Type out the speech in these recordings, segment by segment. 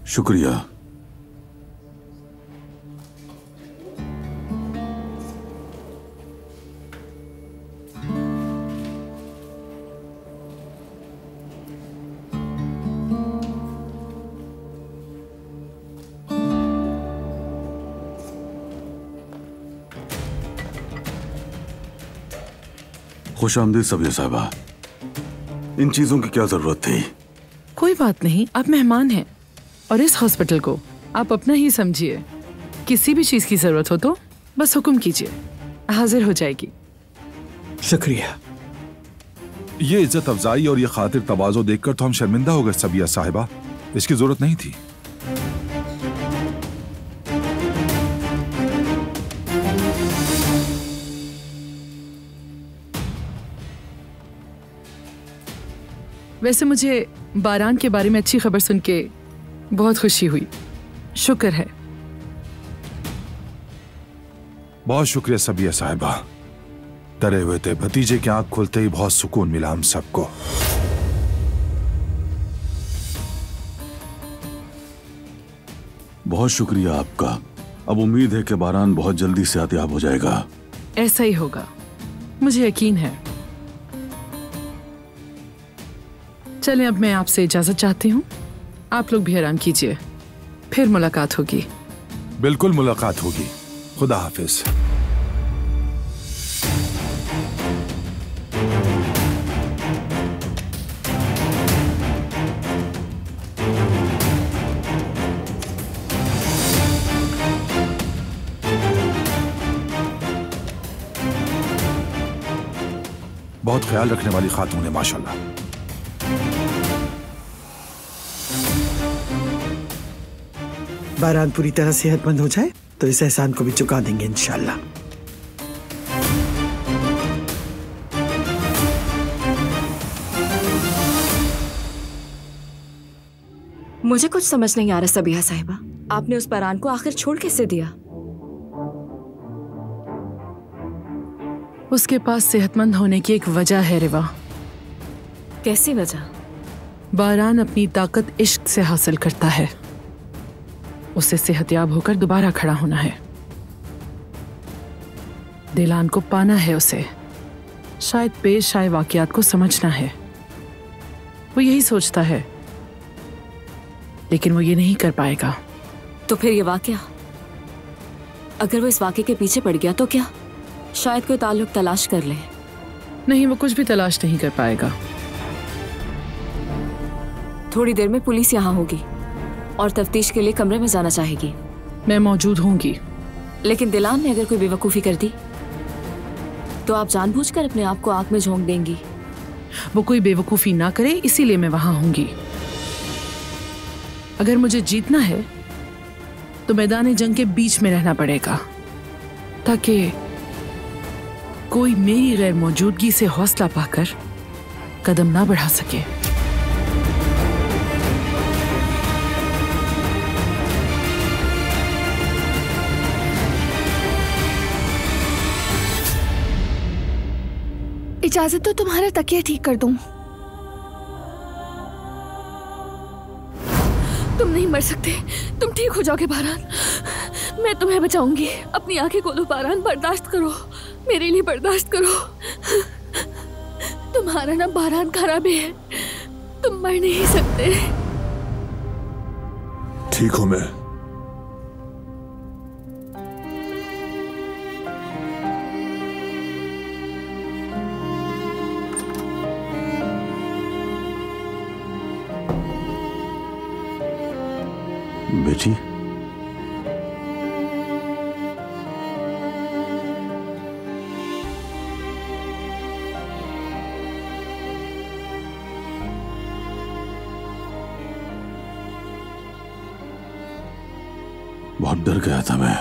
शुक्रिया। खुशामदीद सबिया साहबा। इन चीजों की क्या जरूरत थी? कोई बात नहीं, आप मेहमान हैं और इस हॉस्पिटल को आप अपना ही समझिए। किसी भी चीज की जरूरत हो तो बस हुक्म कीजिए, हाजिर हो जाएगी। शुक्रिया। ये इज्जत अफजाई और ये खातिर तवाज़ो देखकर तो हम शर्मिंदा हो गए सबिया साहिबा, इसकी जरूरत नहीं थी। वैसे मुझे बारान के बारे में अच्छी खबर सुन के बहुत खुशी हुई। शुक्र है। बहुत शुक्रिया सबिया साहिबा। डरे हुए थे, भतीजे की आंख खुलते ही बहुत सुकून मिला हम सबको। बहुत शुक्रिया आपका। अब उम्मीद है कि बारान बहुत जल्दी सेहतयाब हो जाएगा। ऐसा ही होगा, मुझे यकीन है। चलें, अब मैं आपसे इजाजत चाहती हूँ। आप लोग भी आराम कीजिए, फिर मुलाकात होगी। बिल्कुल मुलाकात होगी। खुदा हाफिज। बहुत ख्याल रखने वाली खातून है माशाल्लाह। बारान पूरी तरह सेहतमंद हो जाए तो इस एहसान को भी चुका देंगे इंशाल्लाह। मुझे कुछ समझ नहीं आ रहा सबिया साहिबा, आपने उस बारान को आखिर छोड़ कैसे दिया? उसके पास सेहतमंद होने की एक वजह है रिवा। कैसी वजह? बारान अपनी ताकत इश्क से हासिल करता है। उसे सेहतयाब होकर दोबारा खड़ा होना है। दिलान को पाना है उसे। शायद पेश आए वाकयात को समझना है। वो यही सोचता है, लेकिन वो ये नहीं कर पाएगा। तो फिर ये वाकया, अगर वो इस वाकये के पीछे पड़ गया तो क्या? शायद कोई ताल्लुक तलाश कर ले। नहीं, वो कुछ भी तलाश नहीं कर पाएगा। थोड़ी देर में पुलिस यहाँ होगी और तफ्तीश के लिए कमरे में जाना चाहेगी। मैं मौजूद होंगी। लेकिन दिलान ने अगर कोई बेवकूफ़ी कर दी तो आप जानबूझकर अपने आप को आग में झोंक देंगी। वो कोई बेवकूफ़ी ना करे, इसीलिए मैं वहां होंगी। अगर मुझे जीतना है तो मैदान जंग के बीच में रहना पड़ेगा, ताकि कोई मेरी गैर मौजूदगी से हौसला पाकर कदम ना बढ़ा सके। इजाजत तो तुम्हारा तकिया ठीक कर दूं। तुम नहीं मर सकते, तुम ठीक हो जाओगे बारान। मैं तुम्हें बचाऊंगी। अपनी आंखें खोलो बारान, बर्दाश्त करो, मेरे लिए बर्दाश्त करो। तुम्हारा ना बारान खराब है, तुम मर नहीं सकते। ठीक हूं मैं। बेटी, बहुत डर गया था मैं,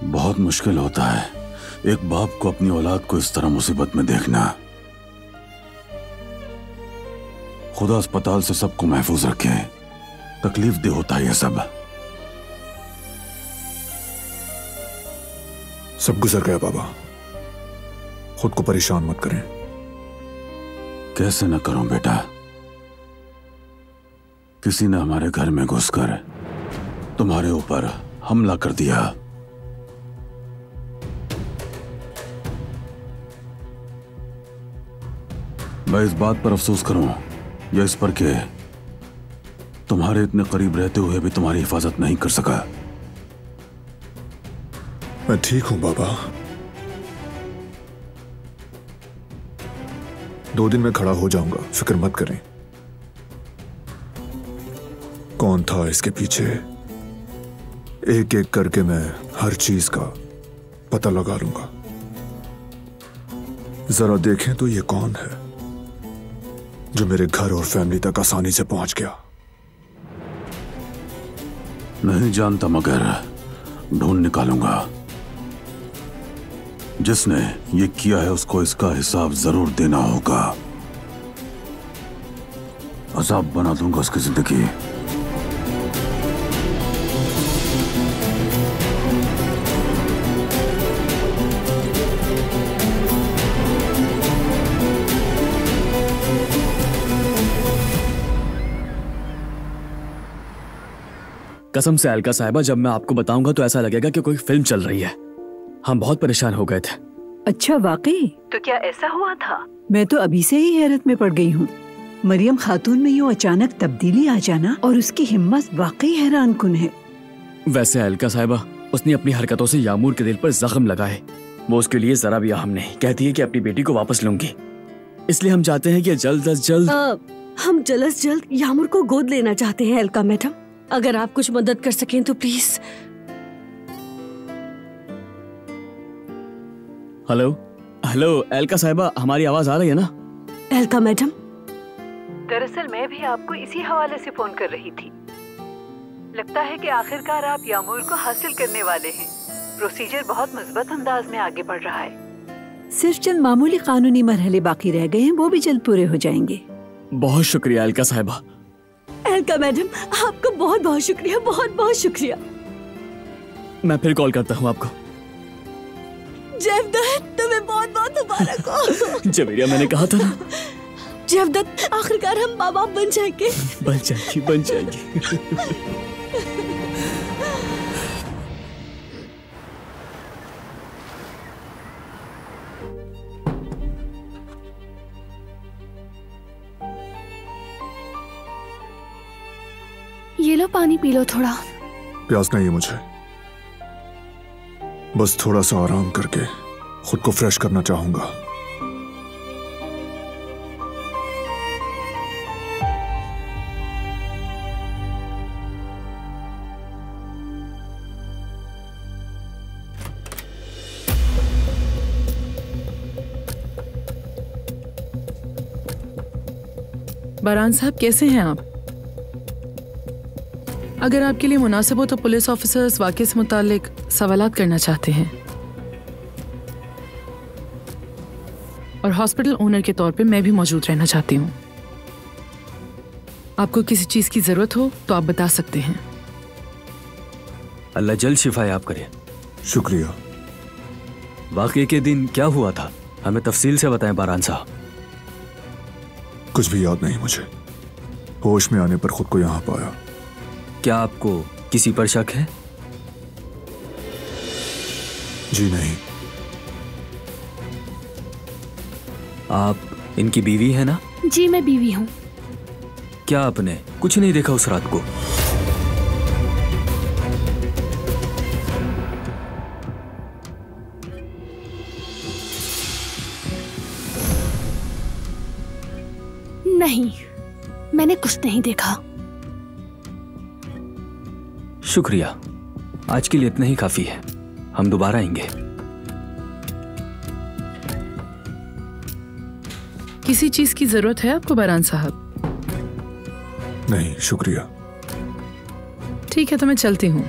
बहुत मुश्किल होता है एक बाप को अपनी औलाद को इस तरह मुसीबत में देखना। खुदा अस्पताल से सबको महफूज रखे। तकलीफ दे होता है यह सब। सब गुजर गया बाबा, खुद को परेशान मत करें। कैसे न करूं बेटा। किसी ने हमारे घर में घुसकर तुम्हारे ऊपर हमला कर दिया। मैं इस बात पर अफसोस करूं या इस पर कि तुम्हारे इतने करीब रहते हुए भी तुम्हारी हिफाजत नहीं कर सका। मैं ठीक हूं बाबा। 2 दिन में खड़ा हो जाऊंगा, फिक्र मत करें। कौन था इसके पीछे, एक एक करके मैं हर चीज का पता लगा लूंगा। जरा देखें तो ये कौन है जो मेरे घर और फैमिली तक आसानी से पहुंच गया। नहीं जानता मगर ढूंढ निकालूंगा। जिसने ये किया है उसको इसका हिसाब जरूर देना होगा। अजाब बना दूंगा उसकी जिंदगी। कसम से अलका साहिबा, जब मैं आपको बताऊंगा तो ऐसा लगेगा कि कोई फिल्म चल रही है। हम बहुत परेशान हो गए थे। अच्छा वाकई? तो क्या ऐसा हुआ था? मैं तो अभी से ही हैरत में पड़ गई हूँ। मरियम खातून में यूँ अचानक तब्दीली आ जाना और उसकी हिम्मत वाकई हैरान कुन है। वैसे अलका साहिबा, उसने अपनी हरकतों से यामूर के दिल पर जख्म लगाए। वो उसके लिए जरा भी अहम नहीं। कहती है कि अपनी बेटी को वापस लूंगी। इसलिए हम चाहते हैं कि जल्द अज जल्द हम जल्द से जल्द यामूर को गोद लेना चाहते हैं अलका मैडम। अगर आप कुछ मदद कर सकें तो प्लीज। हेलो हेलो अलका साहिबा, हमारी आवाज आ रही है ना? अलका मैडम, दरअसल मैं भी आपको इसी हवाले से फोन कर रही थी। लगता है कि आखिरकार आप यामूर को हासिल करने वाले हैं। प्रोसीजर बहुत मुस्बत अंदाज में आगे बढ़ रहा है। सिर्फ चंद मामूली कानूनी मरहले बाकी रह गए हैं, वो भी जल्द पूरे हो जाएंगे। बहुत शुक्रिया अलका साहिबा। अलका मैडम, आपका बहुत बहुत शुक्रिया, बहुत बहुत शुक्रिया। मैं फिर कॉल करता हूँ आपको। जेवदत, तुम्हें बहुत बहुत मुबारक हो। जवेरिया, मैंने कहा था ना। जेवदत, आखिरकार हम माँ बाप बन जाएंगे। बन जाएगी, बन जाएगी। ये लो, पानी पी लो थोड़ा। प्यास नहीं है मुझे, बस थोड़ा सा आराम करके खुद को फ्रेश करना चाहूंगा। बारान साहब, कैसे हैं आप? अगर आपके लिए मुनासिब हो तो पुलिस ऑफिसर्स वाक़े से मुताल्लिक सवालात करना चाहते हैं और हॉस्पिटल ओनर के तौर पे मैं भी मौजूद रहना चाहती हूँ। आपको किसी चीज़ की ज़रूरत हो तो आप बता सकते हैं। अल्लाह जल्द शिफा याब करे। शुक्रिया। वाक़े के दिन क्या हुआ था, हमें तफसील से बताएं बारान साहब। कुछ भी याद नहीं मुझे। होश में आने पर खुद को यहाँ पाया। क्या आपको किसी पर शक है? जी नहीं। आप इनकी बीवी है ना? जी, मैं बीवी हूँ। क्या आपने कुछ नहीं देखा उस रात को? नहीं, मैंने कुछ नहीं देखा। शुक्रिया, आज के लिए इतना ही काफी है। हम दोबारा आएंगे। किसी चीज की जरूरत है आपको बारान साहब? नहीं शुक्रिया। ठीक है, तो मैं चलती हूँ।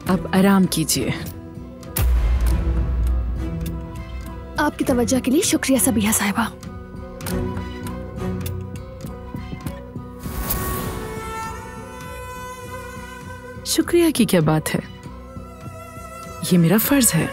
अब आराम कीजिए। आपकी तवज्जो के लिए शुक्रिया सबिया साहिबा। शुक्रिया की क्या बात है, ये मेरा फर्ज है।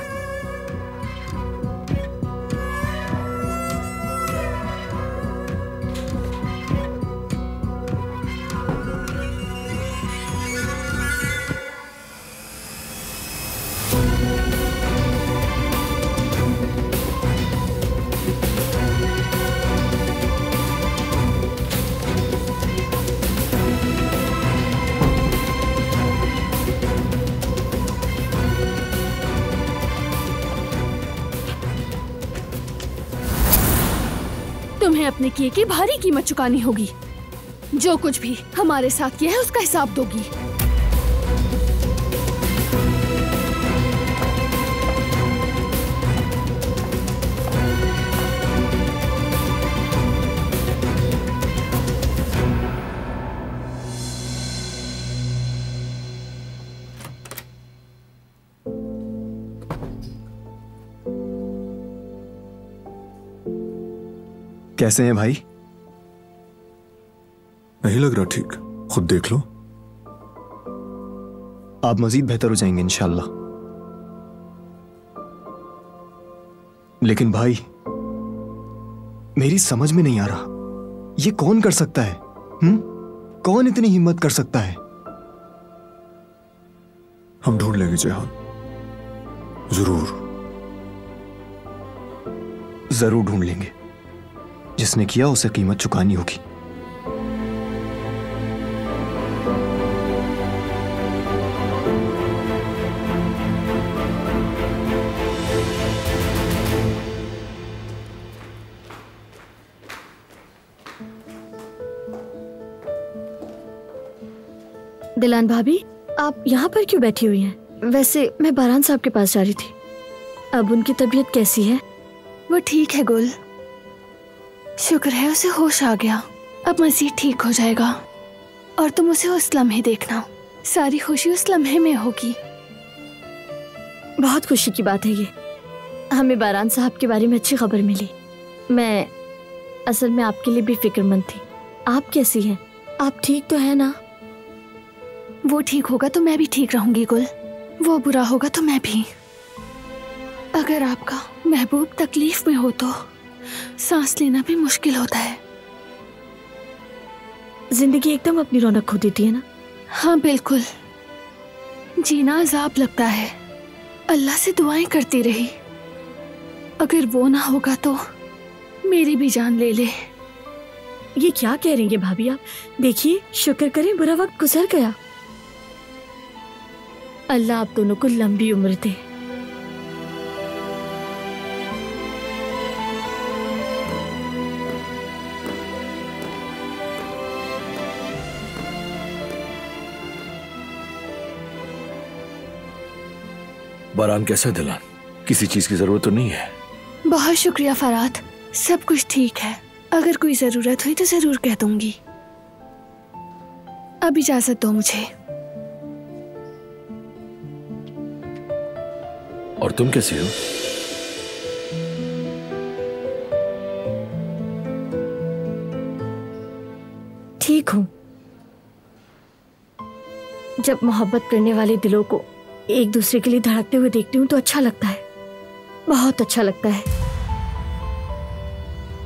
तुम्हें अपने किए की भारी कीमत चुकानी होगी। जो कुछ भी हमारे साथ किया है उसका हिसाब दोगी। कैसे हैं भाई? नहीं लग रहा ठीक, खुद देख लो। आप मजीद बेहतर हो जाएंगे इंशाल्लाह। लेकिन भाई मेरी समझ में नहीं आ रहा, ये कौन कर सकता है? कौन इतनी हिम्मत कर सकता है? हम ढूंढ लेंगे जहान, जरूर जरूर ढूंढ लेंगे। जिसने किया उसे कीमत चुकानी होगी। दिलान भाभी, आप यहाँ पर क्यों बैठी हुई हैं? वैसे मैं बारान साहब के पास जा रही थी। अब उनकी तबीयत कैसी है? वो ठीक है गुल, शुक्र है उसे होश आ गया। अब मजीद ठीक हो जाएगा और तुम उसे उस लम्हे देखना, सारी खुशी उस लम्हे में होगी। बहुत खुशी की बात है ये। हमें बारान साहब के बारे में अच्छी खबर मिली। मैं असल में आपके लिए भी फिक्रमंद थी। आप कैसी हैं? आप ठीक तो है ना? वो ठीक होगा तो मैं भी ठीक रहूंगी गुल, वो बुरा होगा तो मैं भी। अगर आपका महबूब तकलीफ में हो तो सांस लेना भी मुश्किल होता है। जिंदगी एकदम अपनी रौनक खो देती है ना? हाँ बिल्कुल, जीना अजाब लगता है। अल्लाह से दुआएं करती रही, अगर वो ना होगा तो मेरी भी जान ले ले। ये क्या कह रही हैं भाभी आप? देखिए, शुक्र करें बुरा वक्त गुजर गया। अल्लाह आप दोनों को लंबी उम्र दे। बारान कैसा है दिलान? किसी चीज की जरूरत तो नहीं है? बहुत शुक्रिया फराद, सब कुछ ठीक है। अगर कोई जरूरत हुई तो जरूर कह दूंगी। अब इजाजत दो मुझे। और तुम कैसी हो? ठीक हूं। जब मोहब्बत करने वाले दिलों को एक दूसरे के लिए धड़कते हुए देखती हूँ तो अच्छा लगता है, बहुत अच्छा लगता है।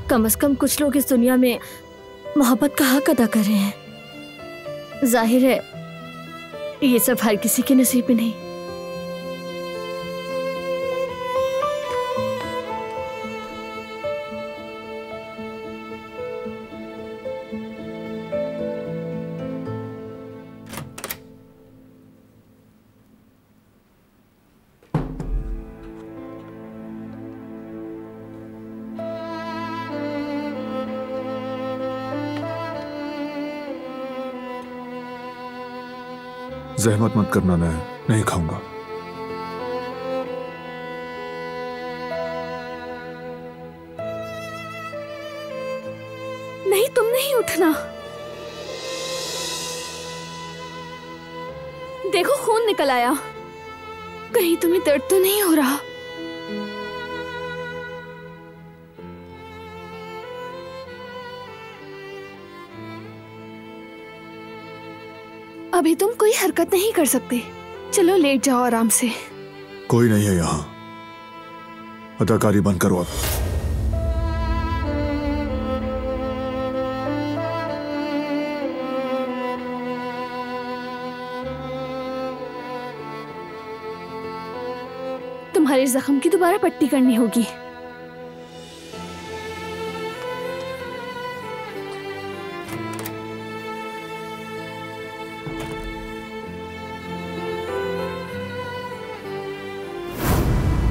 कम से कम कुछ लोग इस दुनिया में मोहब्बत का हक अदा कर रहे हैं। जाहिर है ये सब हर किसी के नसीब में नहीं। जहमत मत करना, मैं नहीं खाऊंगा। नहीं, तुम नहीं उठना। देखो खून निकल आया, कहीं तुम्हें दर्द तो नहीं हो रहा? अभी तुम कोई हरकत नहीं कर सकते। चलो लेट जाओ आराम से। कोई नहीं है यहाँ, अदाकारी बंद करो अब। तुम्हारे जख्म की दोबारा पट्टी करनी होगी।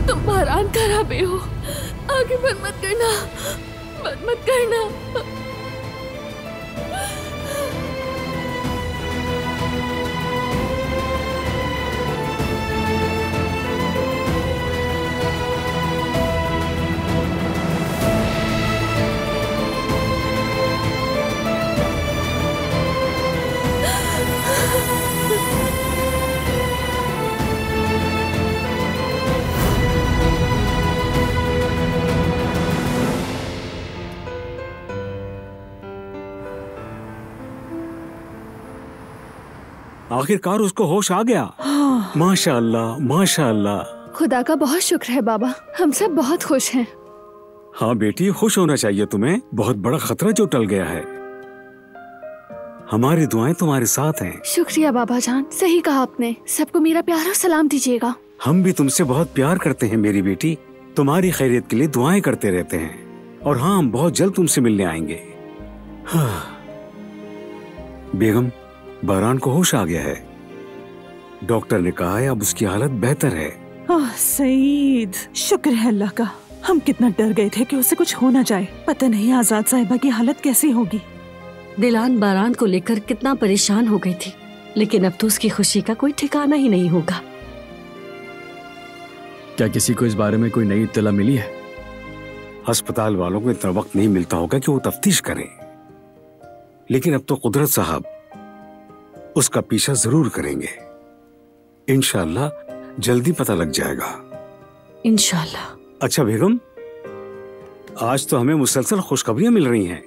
तुम बारान खराबे हो, आगे पर मत करना। बात मत करना। आखिरकार उसको होश आ गया। माशाअल्लाह माशाअल्लाह। खुदा का बहुत शुक्र है बाबा, हम सब बहुत खुश हैं। हाँ बेटी, खुश होना चाहिए तुम्हें। बहुत बड़ा खतरा जो टल गया है। हमारी दुआएं तुम्हारे साथ हैं। शुक्रिया बाबा जान, सही कहा आपने। सबको मेरा प्यार और सलाम दीजिएगा। हम भी तुमसे बहुत प्यार करते हैं मेरी बेटी। तुम्हारी खैरियत के लिए दुआएं करते रहते हैं। और हाँ, हम बहुत जल्द तुमसे मिलने आएंगे। हाँ। बेगम, बारान को होश आ गया है। डॉक्टर ने कहा है अब उसकी हालत बेहतर है। सईद, शुक्र है अल्लाह का। हम कितना डर गए थे कि उसे कुछ हो ना जाए। पता नहीं आजाद साहिबा की हालत कैसी होगी। दिलान बारान को लेकर कितना परेशान हो गई थी, लेकिन अब तो उसकी खुशी का कोई ठिकाना ही नहीं होगा। क्या किसी को इस बारे में कोई नई इत्तला मिली है? अस्पताल वालों को इतना वक्त नहीं मिलता होगा कि वो तफ्तीश करें, लेकिन अब तो कुदरत साहब उसका पीछा जरूर करेंगे। इंशाअल्लाह जल्दी पता लग जाएगा। इंशाअल्लाह। अच्छा बेगम, आज तो हमें मुसलसल खुशखबरियां मिल रही हैं।